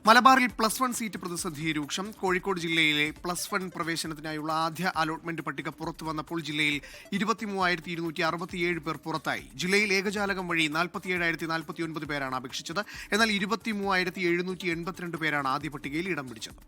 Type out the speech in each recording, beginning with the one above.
മലബാറിൽ +1 സീറ്റ് പ്രതിസന്ധി രൂക്ഷം. കോഴിക്കോട് ജില്ലയിലെ +1 പ്രവേശനത്തിനായുള്ള ആദ്യ അലോട്ട്മെന്റ് പട്ടിക പുറത്തു വന്നപ്പോൾ ജില്ലയിൽ 23,267 പേർ പുറത്തായി. ജില്ലയിൽ ഏകജാലകം വഴി 47,049 പേരാണ് അപേക്ഷിച്ചത്. എന്നാൽ 23,782 പേരാണ് ആദ്യ പട്ടികയിൽ ഇടം പിടിച്ചത്.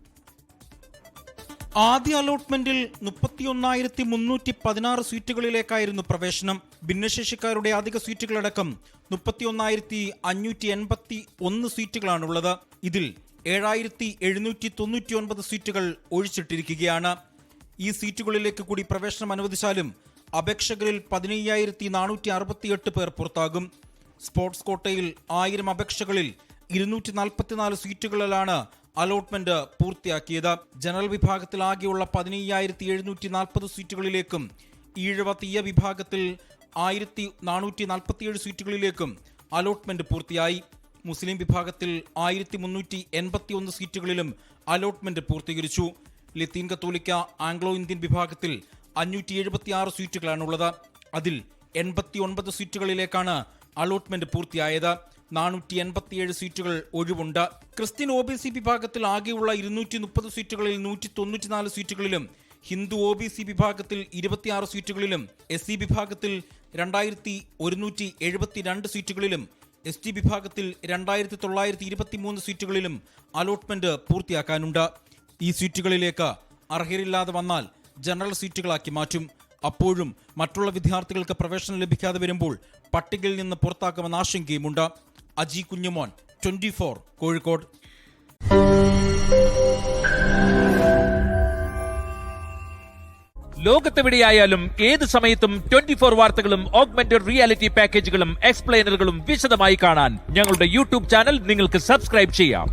ആദ്യ അലോട്ട്മെന്റിൽ 31,316 സീറ്റുകളിലേക്കായിരുന്നു പ്രവേശനം. ഭിന്നശേഷിക്കാരുടെ അധിക സീറ്റുകളടക്കം 31,581 സീറ്റുകളാണുള്ളത്. ഇതിൽ 7,799 സീറ്റുകൾ ഒഴിച്ചിട്ടിരിക്കുകയാണ്. ഈ സീറ്റുകളിലേക്ക് കൂടി പ്രവേശനം അനുവദിച്ചാലും അപേക്ഷകരിൽ 15,468 പേർ പുറത്താകും. സ്പോർട്സ് കോട്ടയിൽ 1000 അപേക്ഷകളിൽ 244 സീറ്റുകളിലാണ് അലോട്ട്മെന്റ് പൂർത്തിയാക്കിയത്. ജനറൽ വിഭാഗത്തിൽ ആകെയുള്ള 15,740 സീറ്റുകളിലേക്കും ഈഴവ തീയ വിഭാഗത്തിൽ 1,447 സീറ്റുകളിലേക്കും അലോട്ട്മെന്റ് പൂർത്തിയായി. മുസ്ലിം വിഭാഗത്തിൽ 1,381 സീറ്റുകളിലും അലോട്ട്മെന്റ് പൂർത്തീകരിച്ചു. ലത്തീൻ കത്തോലിക്ക ആംഗ്ലോ ഇന്ത്യൻ വിഭാഗത്തിൽ 576 സീറ്റുകളാണുള്ളത്. അതിൽ 89 സീറ്റുകളിലേക്കാണ് അലോട്ട്മെന്റ് പൂർത്തിയായത്. 487 സീറ്റുകൾ ഒഴിവുണ്ട്. ക്രിസ്ത്യൻ OBC വിഭാഗത്തിൽ ആകെയുള്ള 230 സീറ്റുകളിൽ 194 സീറ്റുകളിലും ഹിന്ദു OBC വിഭാഗത്തിൽ 26 സീറ്റുകളിലും SC വിഭാഗത്തിൽ 2,172 സീറ്റുകളിലും ST വിഭാഗത്തിൽ 2,923 സീറ്റുകളിലും അലോട്ട്മെന്റ് പൂർത്തിയാക്കാനുണ്ട്. ഈ സീറ്റുകളിലേക്ക് അർഹരില്ലാതെ വന്നാൽ ജനറൽ സീറ്റുകളാക്കി മാറ്റും. അപ്പോഴും മറ്റുള്ള വിദ്യാർത്ഥികൾക്ക് പ്രവേശനം ലഭിക്കാതെ വരുമ്പോൾ പട്ടികയിൽ നിന്ന് പുറത്താക്കുമെന്ന ആശങ്കയുമുണ്ട്. അജി കുഞ്ഞുമോൻ, 24 കോഴിക്കോട്. ലോകത്തെവിടെയായാലും ഏത് സമയത്തും 24 വാർത്തകളും ഓഗ്മെന്റഡ് റിയാലിറ്റി പാക്കേജുകളും എക്സ്പ്ലെയിനറുകളും വിശദമായി കാണാൻ ഞങ്ങളുടെ യൂട്യൂബ് ചാനൽ നിങ്ങൾക്ക് സബ്സ്ക്രൈബ് ചെയ്യാം.